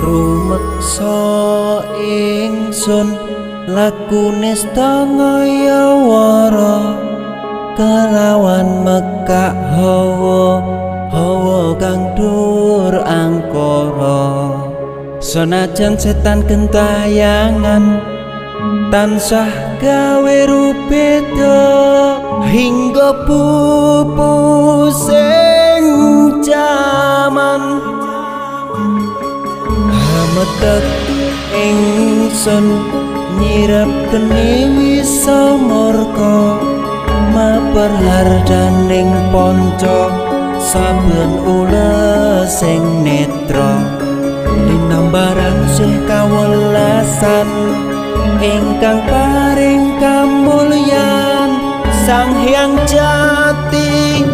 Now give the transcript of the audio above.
rumeksa ingsun lakune stangaya wara kelawan mekak hawa kang dur angkara senajan setan gentayangan tansah gawe rupeda hingga pupusing jaman hametek ingsun nyirep geni wisamorka maperhardaning panca saben ules sing netra linambaran sih kawelasan ingkang paring kamulyan Sang Hyang Jati